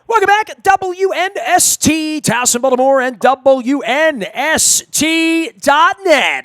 Welcome back, WNST, Towson, Baltimore, and WNST.net.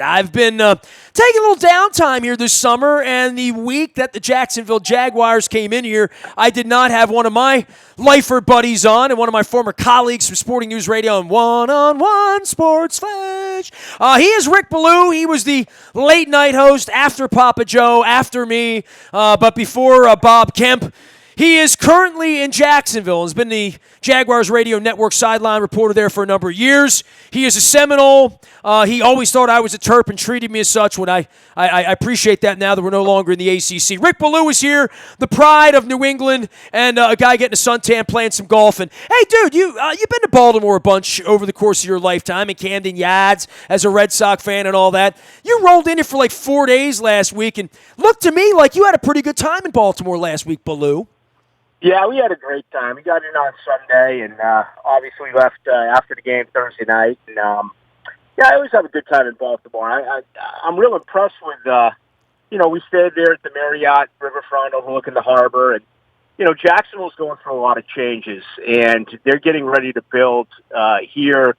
I've been taking a little downtime here this summer, and the week that the Jacksonville Jaguars came in here, I did not have one of my lifer buddies on and one of my former colleagues from Sporting News Radio and One-on-One Sports Flash. He is Rick Ballou. He was the late-night host after Papa Joe, after me, but before Bob Kemp. He is currently in Jacksonville. Has been the Jaguars Radio Network sideline reporter there for a number of years. He is a Seminole. He always thought I was a Terp and treated me as such. When I appreciate that now that we're no longer in the ACC. Rick Ballou is here, the pride of New England, and a guy getting a suntan, playing some golf. And hey, dude, you've been to Baltimore a bunch over the course of your lifetime, and Camden Yards as a Red Sox fan and all that. You rolled in here for like 4 days last week, and looked to me like you had a pretty good time in Baltimore last week, Ballou. Yeah, we had a great time. We got in on Sunday, and obviously left after the game Thursday night. And I always have a good time in Baltimore. I'm real impressed with, we stayed there at the Marriott Riverfront overlooking the harbor. And, Jacksonville's going through a lot of changes, and they're getting ready to build here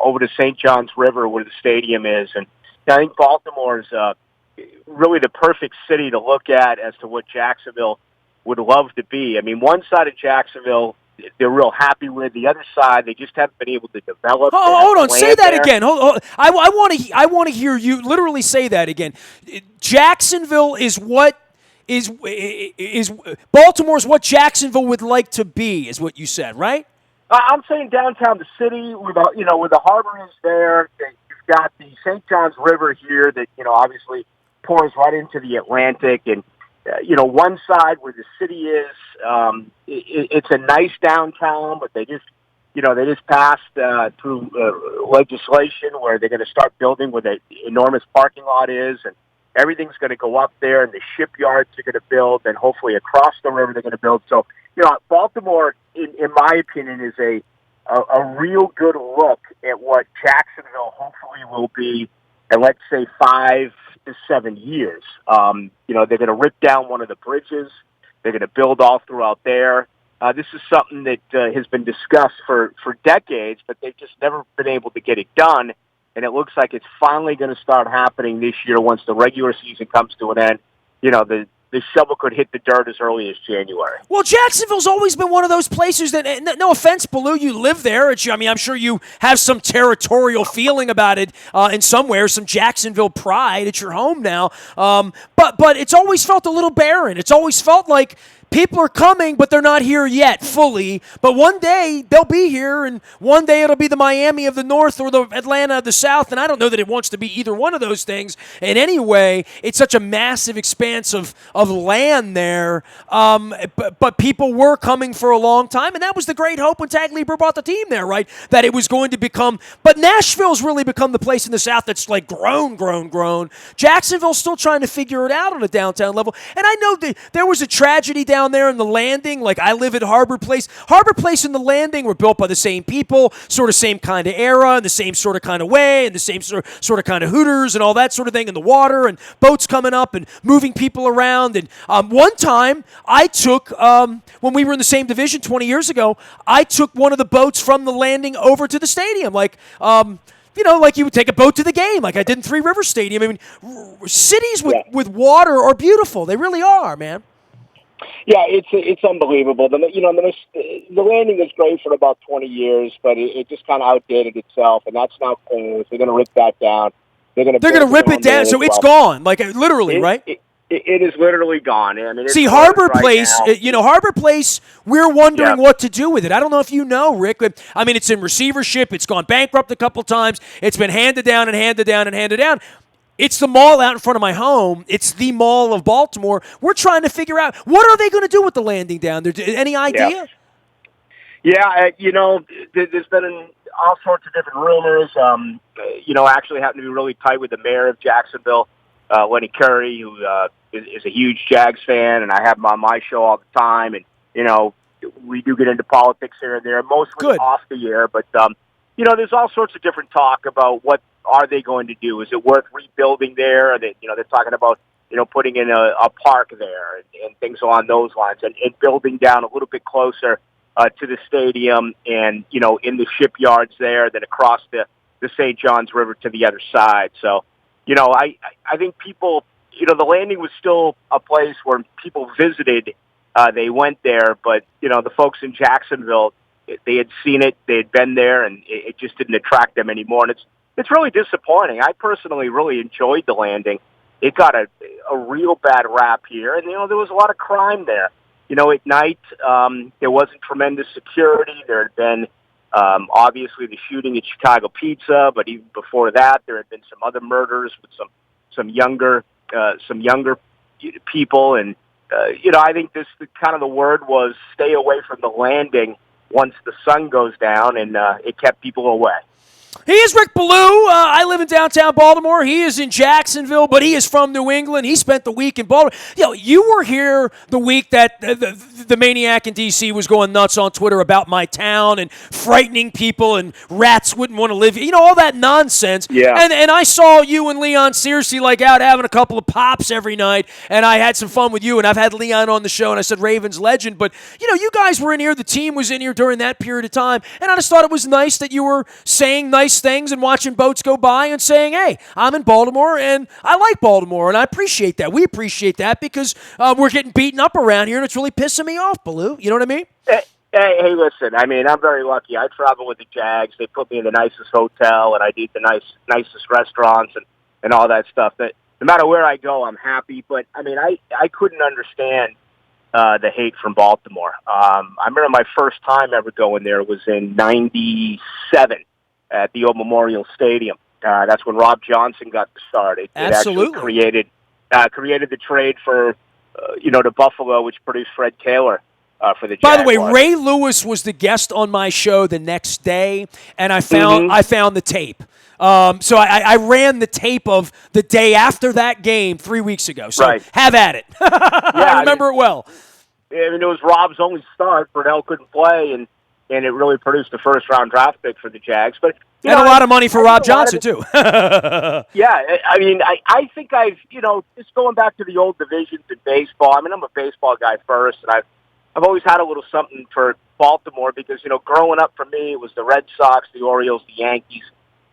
over the St. John's River where the stadium is. And I think Baltimore is really the perfect city to look at as to what Jacksonville would love to be. I mean, one side of Jacksonville, they're real happy with. The other side, they just haven't been able to develop. Hold on, say that again. Hold. I want to hear you literally say that again. Jacksonville is what is Baltimore's what Jacksonville would like to be, is what you said, right? I'm saying downtown the city, where the harbor is there. You've got the St. John's River here that obviously pours right into the Atlantic, and one side where the city is, it's a nice downtown, but they just passed through legislation where they're going to start building where the enormous parking lot is, and everything's going to go up there, and the shipyards are going to build, and hopefully across the river they're going to build. So, Baltimore, in my opinion, is a real good look at what Jacksonville hopefully will be in, let's say, 5 to 7 years. They're going to rip down one of the bridges. They're going to build all throughout there. This is something that has been discussed for decades, but they've just never been able to get it done. And it looks like it's finally going to start happening this year once the regular season comes to an end. The shovel could hit the dirt as early as January. Well, Jacksonville's always been one of those places that, no offense, Ballou, you live there. I'm sure you have some territorial feeling about it in somewhere, some Jacksonville pride. It's your home now. But it's always felt a little barren. It's always felt like people are coming, but they're not here yet fully. But one day they'll be here, and one day it'll be the Miami of the North or the Atlanta of the South. And I don't know that it wants to be either one of those things. And anyway, it's such a massive expanse of land there. But people were coming for a long time, and that was the great hope when Tag Lieber brought the team there, right? That it was going to become. But Nashville's really become the place in the South that's like grown. Jacksonville's still trying to figure it out on a downtown level. And I know that there was a tragedy down there in the Landing. Like, I live at Harbor Place. Harbor Place and the Landing were built by the same people, sort of same kind of era, in the same sort of kind of way, and the same sort of kind of Hooters and all that sort of thing, and the water and boats coming up and moving people around. And one time I took, when we were in the same division 20 years ago, I took one of the boats from the Landing over to the stadium. Like you would take a boat to the game, like I did in Three Rivers Stadium. I mean, cities with water are beautiful. They really are, man. Yeah, it's unbelievable. The Landing was great for about 20 years, but it just kind of outdated itself, and that's now closed. They're going to rip that down. They're going to rip it down, so it's gone, like literally, right? It is literally gone. I mean, see, Harbor Place, Harbor Place, we're wondering what to do with it. I don't know if you know, Rick. I mean, it's in receivership. It's gone bankrupt a couple times. It's been handed down. It's the mall out in front of my home. It's the Mall of Baltimore. We're trying to figure out, what are they going to do with the Landing down there? Any idea? Yeah, there's been all sorts of different rumors. Actually happened to be really tight with the mayor of Jacksonville, Lenny Curry, who is a huge Jags fan, and I have him on my show all the time. And, we do get into politics here and there, mostly off the air. But, there's all sorts of different talk about what are they going to do? Is it worth rebuilding there? Are they, they're talking about, putting in a park there and things along those lines, and building down a little bit closer to the stadium and, in the shipyards there, then across the St. Johns River to the other side. So, I think people, the landing was still a place where people visited. They went there, but, the folks in Jacksonville, they had seen it, they had been there, and it just didn't attract them anymore. And it's really disappointing. I personally really enjoyed the landing. It got a real bad rap here, and, there was a lot of crime there. At night, there wasn't tremendous security. There had been, obviously, the shooting at Chicago Pizza, but even before that, there had been some other murders with some younger people. And, I think the word was stay away from the landing once the sun goes down, and it kept people away. He is Rick Ballou. I live in downtown Baltimore. He is in Jacksonville, but he is from New England. He spent the week in Baltimore. You were here the week that the maniac in D.C. was going nuts on Twitter about my town and frightening people and rats wouldn't want to live here. All that nonsense. Yeah. And I saw you and Leon seriously out having a couple of pops every night, and I had some fun with you, and I've had Leon on the show, and I said Ravens legend. But, you guys were in here. The team was in here during that period of time, and I just thought it was nice that you were saying nice things and watching boats go by and saying, hey, I'm in Baltimore and I like Baltimore, and I appreciate that. We appreciate that because we're getting beaten up around here and it's really pissing me off, Ballou. You know what I mean? Hey, listen, I'm very lucky. I travel with the Jags. They put me in the nicest hotel and I eat the nicest restaurants and all that stuff. That no matter where I go, I'm happy. But, I couldn't understand the hate from Baltimore. I remember my first time ever going there was in 97. At the old Memorial Stadium. That's when Rob Johnson got started. Absolutely. It actually created the trade for, to Buffalo, which produced Fred Taylor for the Jaguars. By the way, Ray Lewis was the guest on my show the next day, and I found the tape. So I ran the tape of the day after that game 3 weeks ago. So Have at it. I remember it well. It was Rob's only start. Burnell couldn't play, and it really produced a first-round draft pick for the Jags. But and a lot of money for Rob Johnson, too. Yeah, I think I've, just going back to the old divisions in baseball, I'm a baseball guy first, and I've always had a little something for Baltimore because, growing up for me, it was the Red Sox, the Orioles, the Yankees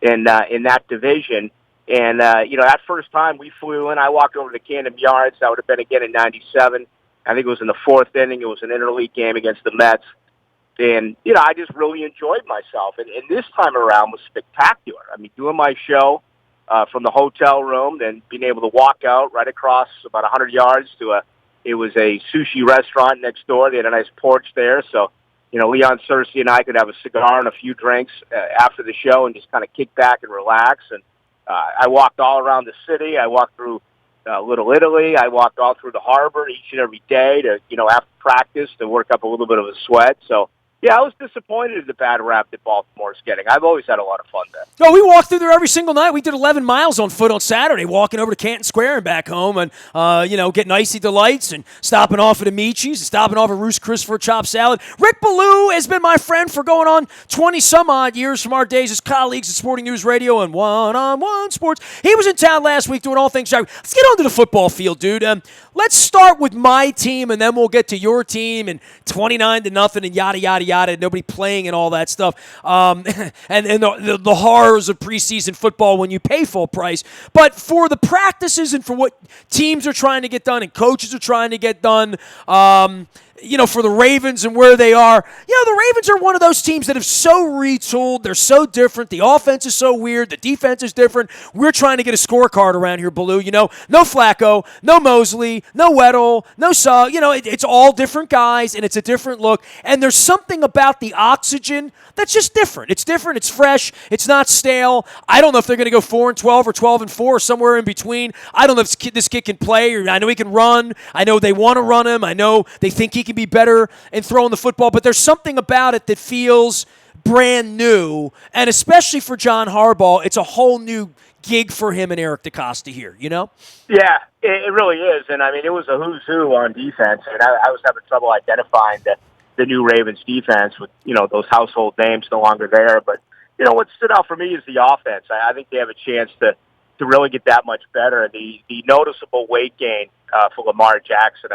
in that division. And, that first time we flew in, I walked over to Camden Yards. That would have been again in 97. I think it was in the fourth inning. It was an interleague game against the Mets. And, I just really enjoyed myself. And this time around was spectacular. Doing my show from the hotel room, then being able to walk out right across about 100 yards to it was a sushi restaurant next door. They had a nice porch there. So, Leon Searcy and I could have a cigar and a few drinks after the show and just kind of kick back and relax. And I walked all around the city. I walked through Little Italy. I walked all through the harbor each and every day to, after practice to work up a little bit of a sweat. So, yeah, I was disappointed in the bad rap that Baltimore's getting. I've always had a lot of fun there. No, we walked through there every single night. We did 11 miles on foot on Saturday, walking over to Canton Square and back home and, getting icy delights and stopping off at Amici's and stopping off at Roost Chris for a chopped salad. Rick Ballou has been my friend for going on 20-some-odd years from our days as colleagues at Sporting News Radio and One-on-One Sports. He was in town last week doing all things Jaguars. Let's get onto the football field, dude. Let's start with my team, and then we'll get to your team and 29-0 and yada, yada, yada, nobody playing and all that stuff. And the horrors of preseason football when you pay full price. But for the practices and for what teams are trying to get done and coaches are trying to get done, for the Ravens and where they are, the Ravens are one of those teams that have so retooled. They're so different. The offense is so weird. The defense is different. We're trying to get a scorecard around here, Ballou. No Flacco, no Mosley, no Weddle, no Saw. It's all different guys, and it's a different look. And there's something about the oxygen that's just different. It's different. It's fresh. It's not stale. I don't know if they're going to go 4-12 or 12-4 or somewhere in between. I don't know if this kid can play. Or I know he can run. I know they want to run him. I know they think he can be better in throwing the football. But there's something about it that feels brand new. And especially for John Harbaugh, it's a whole new gig for him and Eric DeCosta here, Yeah, it really is. And, it was a who's who on defense. And I was having trouble identifying the new Ravens defense with, those household names no longer there. But, what stood out for me is the offense. I think they have a chance to really get that much better. The noticeable weight gain for Lamar Jackson.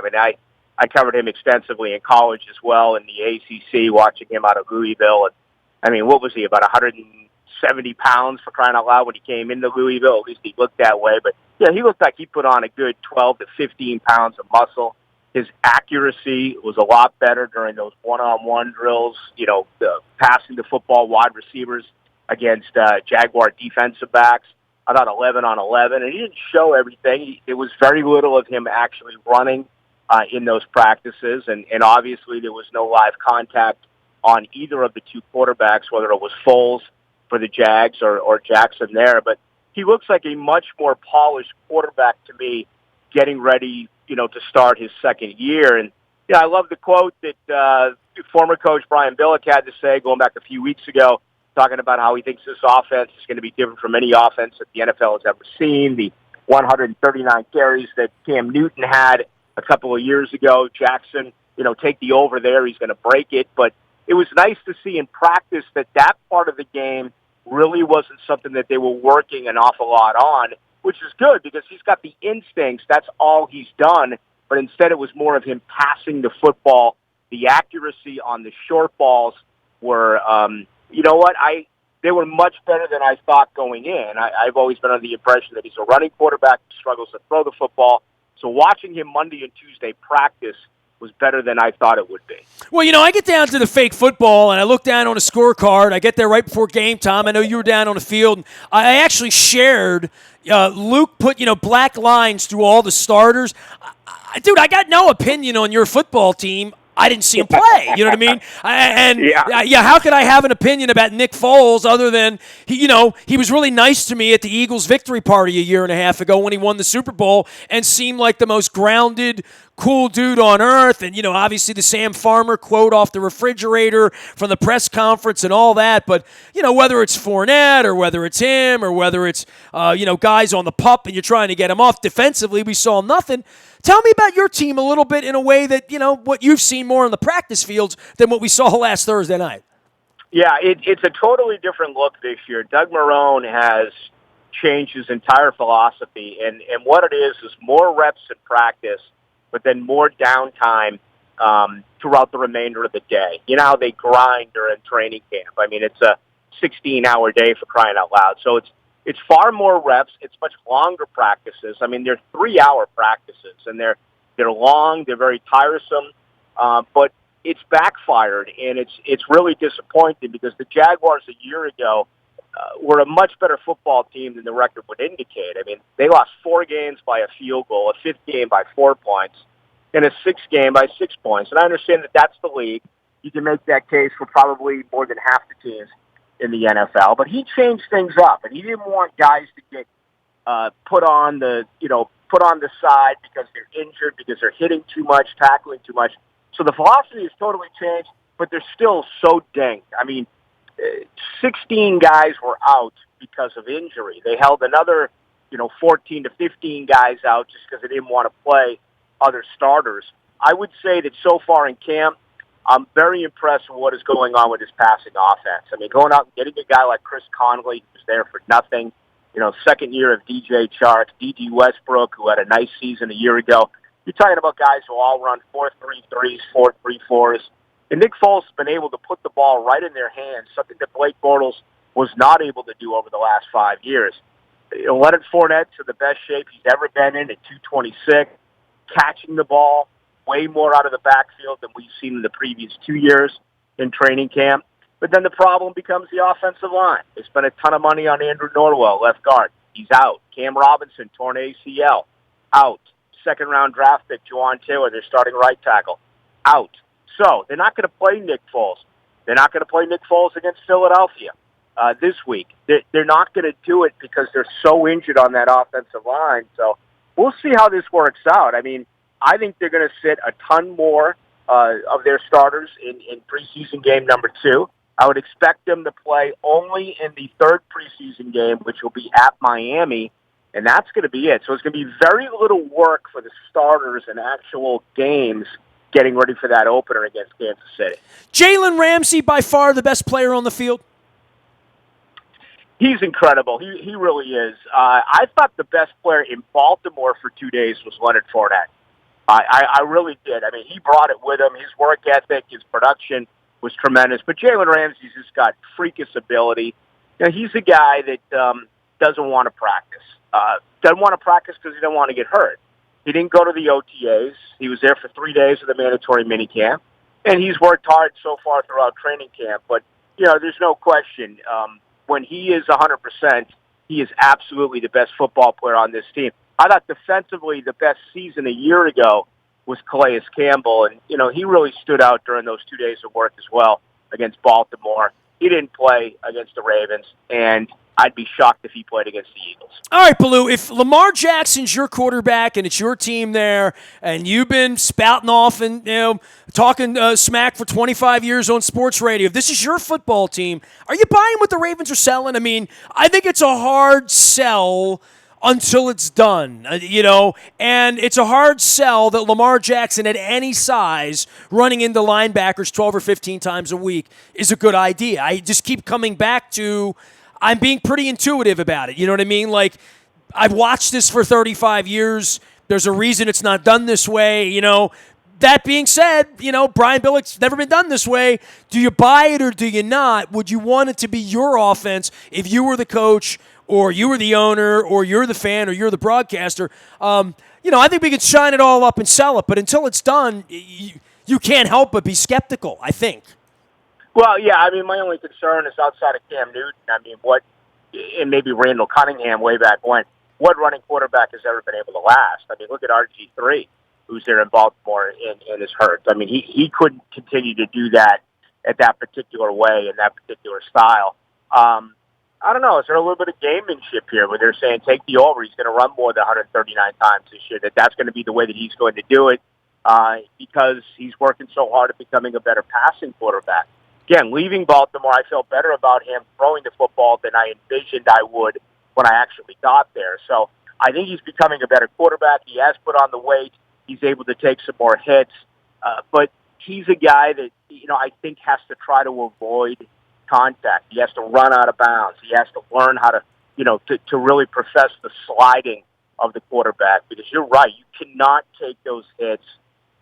I covered him extensively in college as well in the ACC, watching him out of Louisville. And I mean, what was he, about 170 pounds for crying out loud when he came into Louisville? At least he looked that way. But yeah, he looked like he put on a good 12 to 15 pounds of muscle. His accuracy was a lot better during those one-on-one drills, passing the football wide receivers against Jaguar defensive backs. I thought 11 on 11, and he didn't show everything. It was very little of him actually running in those practices, and obviously there was no live contact on either of the two quarterbacks, whether it was Foles for the Jags or Jackson there. But he looks like a much more polished quarterback to me, getting ready, to start his second year. And yeah, I love the quote that former coach Brian Billick had to say going back a few weeks ago, talking about how he thinks this offense is going to be different from any offense that the NFL has ever seen. The 139 carries that Cam Newton had a couple of years ago. Jackson, take the over there. He's going to break it. But it was nice to see in practice that part of the game really wasn't something that they were working an awful lot on, which is good because he's got the instincts. That's all he's done. But instead it was more of him passing the football. The accuracy on the short balls were, they were much better than I thought going in. I've always been under the impression that he's a running quarterback who struggles to throw the football. So watching him Monday and Tuesday practice was better than I thought it would be. Well, I get down to the fake football, and I look down on a scorecard. I get there right before game time. I know you were down on the field. And I actually shared, Luke put, black lines through all the starters. Dude, I got no opinion on your football team. I didn't see him play. You know what I mean? How could I have an opinion about Nick Foles other than he was really nice to me at the Eagles' victory party a year and a half ago when he won the Super Bowl and seemed like the most grounded, cool dude on earth. And obviously the Sam Farmer quote off the refrigerator from the press conference and all that. But whether it's Fournette or whether it's him or whether it's guys on the pup and you're trying to get him off defensively, we saw nothing. Tell me about your team a little bit in a way that, what you've seen more on the practice fields than what we saw last Thursday night. Yeah, it's a totally different look this year. Doug Marrone has changed his entire philosophy, and what it is more reps in practice, but then more downtime throughout the remainder of the day. You know how they grind during training camp. I mean, it's a 16-hour day for crying out loud. So it's far more reps. It's much longer practices. I mean, they're 3-hour practices, and they're long. They're very tiresome, but it's backfired, and it's really disappointing because the Jaguars a year ago were a much better football team than the record would indicate. I mean, they lost 4 games by a field goal, a 5th game by 4 points, and a 6th game by 6 points. And I understand that that's the league. You can make that case for probably more than half the teams in the NFL, but he changed things up, and he didn't want guys to get put on the side because they're injured, because they're hitting too much, tackling too much. So the philosophy has totally changed, but they're still so dinged. I mean, 16 guys were out because of injury. They held another, 14 to 15 guys out just because they didn't want to play other starters. I would say that so far in camp, I'm very impressed with what is going on with his passing offense. I mean, going out and getting a guy like Chris Conley, who's there for nothing, second year of DJ Chark, D.D. Westbrook, who had a nice season a year ago. You're talking about guys who all run 4.33s, 4.34s. And Nick Foles has been able to put the ball right in their hands, something that Blake Bortles was not able to do over the last 5 years. Leonard Fournette's in the best shape he's ever been in at 226, catching the ball way more out of the backfield than we've seen in the previous 2 years in training camp. But then the problem becomes the offensive line. They spent a ton of money on Andrew Norwell, left guard. He's out. Cam Robinson, torn ACL, out. Second-round draft pick, Juwan Taylor, their starting right tackle, out. So they're not going to play Nick Foles. They're not going to play Nick Foles against Philadelphia this week. They're not going to do it because they're so injured on that offensive line. So we'll see how this works out. I mean, I think they're going to sit a ton more of their starters in preseason game number 2. I would expect them to play only in the 3rd preseason game, which will be at Miami, and that's going to be it. So it's going to be very little work for the starters in actual games getting ready for that opener against Kansas City. Jalen Ramsey, by far the best player on the field? He's incredible. He really is. I thought the best player in Baltimore for 2 days was Leonard Fournette. I really did. I mean, he brought it with him. His work ethic, his production was tremendous. But Jalen Ramsey's just got freakish ability. You know, he's a guy that doesn't want to practice. Doesn't want to practice because he doesn't want to get hurt. He didn't go to the OTAs. He was there for 3 days of the mandatory minicamp. And he's worked hard so far throughout training camp. But, you know, there's no question. When he is 100%, he is absolutely the best football player on this team. I thought defensively the best season a year ago was Calais Campbell. And, you know, he really stood out during those 2 days of work as well against Baltimore. He didn't play against the Ravens, and I'd be shocked if he played against the Eagles. All right, Ballou, if Lamar Jackson's your quarterback and it's your team there, and you've been spouting off and talking smack for 25 years on sports radio, if this is your football team, are you buying what the Ravens are selling? I mean, I think it's a hard sell until it's done, and it's a hard sell that Lamar Jackson at any size running into linebackers 12 or 15 times a week is a good idea. I just keep coming back to I'm being pretty intuitive about it. You know what I mean? Like, I've watched this for 35 years. There's a reason it's not done this way, That being said, Brian Billick's never been done this way. Do you buy it or do you not? Would you want it to be your offense if you were the coach or you were the owner or you're the fan or you're the broadcaster? I think we could shine it all up and sell it, but until it's done, you can't help but be skeptical, I think. Well, yeah, I mean, my only concern is outside of Cam Newton. I mean, and maybe Randall Cunningham way back when, what running quarterback has ever been able to last? I mean, look at RG3, who's there in Baltimore and is hurt. I mean, he couldn't continue to do that at that particular way, in that particular style. I don't know. Is there a little bit of gamemanship here where they're saying take the over? He's going to run more than 139 times this year. That's going to be the way that he's going to do it because he's working so hard at becoming a better passing quarterback. Again, leaving Baltimore, I felt better about him throwing the football than I envisioned I would when I actually got there. So I think he's becoming a better quarterback. He has put on the weight. He's able to take some more hits. But he's a guy that, I think has to try to avoid contact. He has to run out of bounds. He has to learn how to, to really profess the sliding of the quarterback, because you're right. You cannot take those hits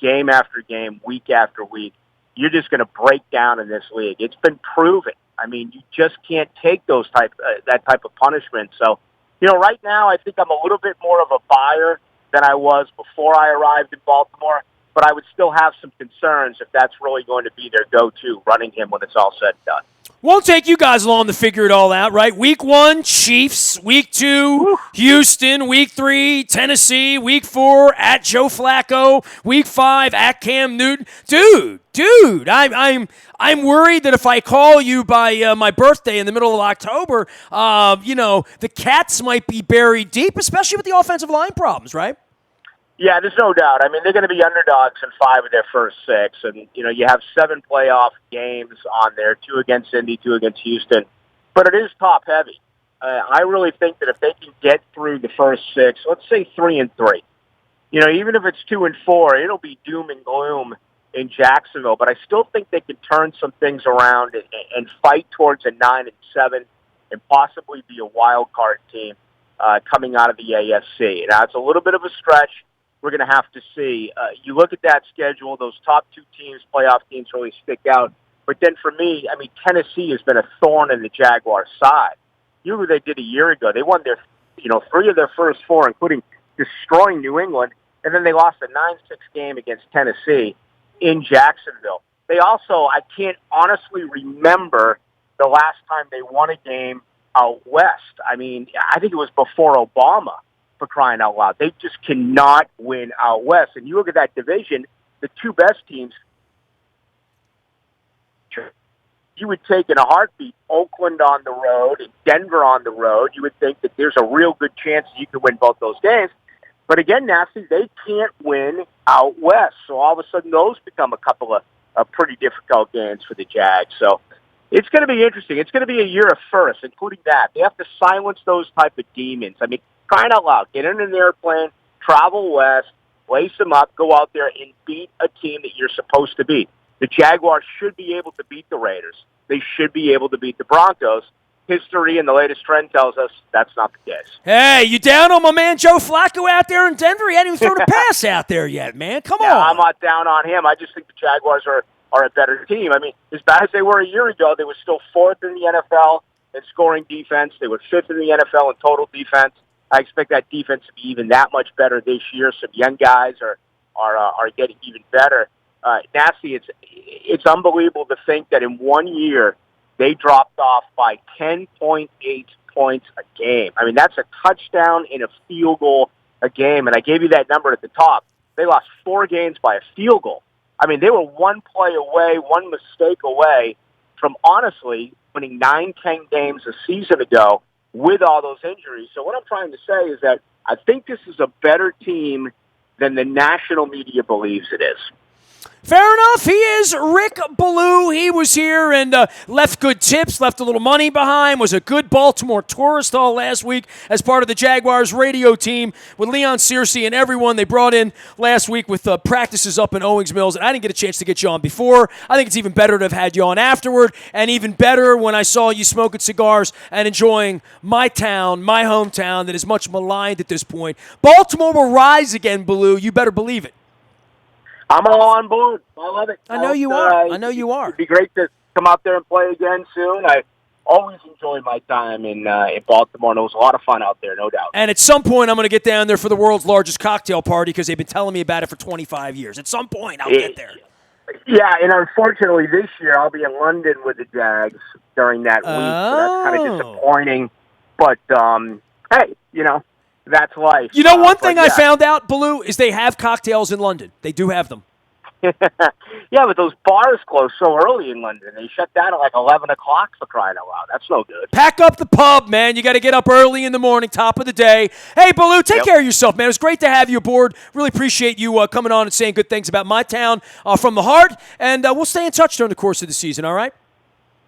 game after game, week after week. You're just going to break down in this league. It's been proven. I mean, you just can't take that type of punishment. So, right now I think I'm a little bit more of a buyer than I was before I arrived in Baltimore, but I would still have some concerns if that's really going to be their go-to, running him when it's all said and done. Won't take you guys long to figure it all out, right? Week 1, Chiefs. Week 2, Houston. Week 3, Tennessee. Week 4, at Joe Flacco. Week 5, at Cam Newton. Dude, I'm worried that if I call you by my birthday in the middle of October, the Cats might be buried deep, especially with the offensive line problems, right? Yeah, there's no doubt. I mean, they're going to be underdogs in 5 of their first 6. And, you have 7 playoff games on there, 2 against Indy, 2 against Houston. But it is top-heavy. I really think that if they can get through the first 6, let's say 3-3, even if it's 2-4, it'll be doom and gloom in Jacksonville. But I still think they can turn some things around and fight towards a 9-7 and possibly be a wild card team coming out of the AFC. Now, it's a little bit of a stretch. We're going to have to see. You look at that schedule, those top 2 teams, playoff teams, really stick out. But then for me, I mean, Tennessee has been a thorn in the Jaguars' side. You know what they did a year ago? They won 3 of their first 4, including destroying New England, and then they lost a 9-6 game against Tennessee in Jacksonville. They also, I can't honestly remember the last time they won a game out west. I mean, I think it was before Obama. For crying out loud. They just cannot win out west. And you look at that division, the 2 best teams, you would take in a heartbeat Oakland on the road and Denver on the road. You would think that there's a real good chance that you could win both those games. But again, Nasty, they can't win out west. So all of a sudden those become a couple of pretty difficult games for the Jags. So it's going to be interesting. It's going to be a year of firsts, including that. They have to silence those type of demons. I mean, crying out loud, get in an airplane, travel west, lace them up, go out there and beat a team that you're supposed to beat. The Jaguars should be able to beat the Raiders. They should be able to beat the Broncos. history and the latest trend tells us that's not the case. Hey, you down on my man Joe Flacco out there in Denver? He hadn't even thrown a pass out there yet, man. Come on. I'm not down on him. I just think the Jaguars are a better team. I mean, as bad as they were a year ago, they were still fourth in the NFL in scoring defense. They were fifth in the NFL in total defense. I expect that defense to be even that much better this year. Some young guys are getting even better. Nasty, it's unbelievable to think that in 1 year they dropped off by 10.8 points a game. I mean, that's a touchdown and a field goal a game, and I gave you that number at the top. They lost 4 games by a field goal. I mean, they were one play away, one mistake away from honestly winning 9-10 games a season ago with all those injuries. So what I'm trying to say is that I think this is a better team than the national media believes it is. Fair enough. He is Rick Ballou. He was here and left good tips, left a little money behind, was a good Baltimore tourist all last week as part of the Jaguars radio team with Leon Searcy and everyone they brought in last week with practices up in Owings Mills. And I didn't get a chance to get you on before. I think it's even better to have had you on afterward, and even better when I saw you smoking cigars and enjoying my town, my hometown that is much maligned at this point. Baltimore will rise again, Ballou. You better believe it. I'm all on board. I love it. I know you are. I know you are. It'd be great to come out there and play again soon. I always enjoy my time in Baltimore, and it was a lot of fun out there, no doubt. And at some point, I'm going to get down there for the world's largest cocktail party because they've been telling me about it for 25 years. At some point, I'll get there. Yeah, and unfortunately this year I'll be in London with the Jags during that week, so that's kind of disappointing. But, hey, that's life. You know, one thing I found out, Ballou, is they have cocktails in London. They do have them. Yeah, but those bars close so early in London. They shut down at like 11 o'clock for crying out loud. That's no good. Pack up the pub, man. You got to get up early in the morning, top of the day. Hey, Ballou, take care of yourself, man. It was great to have you aboard. Really appreciate you coming on and saying good things about my town from the heart. And we'll stay in touch during the course of the season, all right?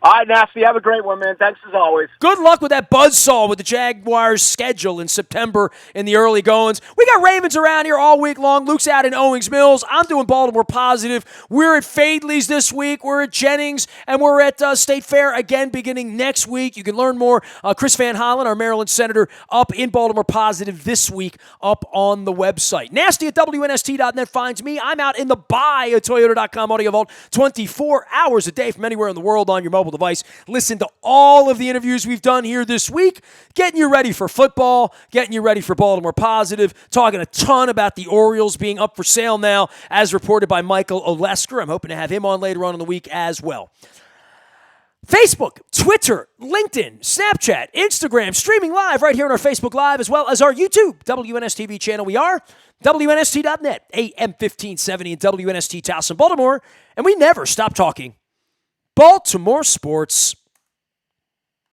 All right, Nasty, have a great one, man. Thanks as always. Good luck with that buzzsaw with the Jaguars' schedule in September in the early goings. We got Ravens around here all week long. Luke's out in Owings Mills. I'm doing Baltimore Positive. We're at Fadley's this week. We're at Jennings, and we're at State Fair again beginning next week. You can learn more. Chris Van Hollen, our Maryland Senator, up in Baltimore Positive this week up on the website. Nasty at WNST.net finds me. I'm out in the buy at Toyota.com audio vault 24 hours a day from anywhere in the world on your mobile device. Listen to all of the interviews we've done here this week, getting you ready for football, getting you ready for Baltimore Positive, talking a ton about the Orioles being up for sale now, as reported by Michael Olesker. I'm hoping to have him on later on in the week as well. Facebook, Twitter, LinkedIn, Snapchat, Instagram, streaming live right here on our Facebook Live, as well as our YouTube, WNSTV channel. We are WNST.net, AM 1570 and WNST Towson, Baltimore, and we never stop talking Baltimore sports.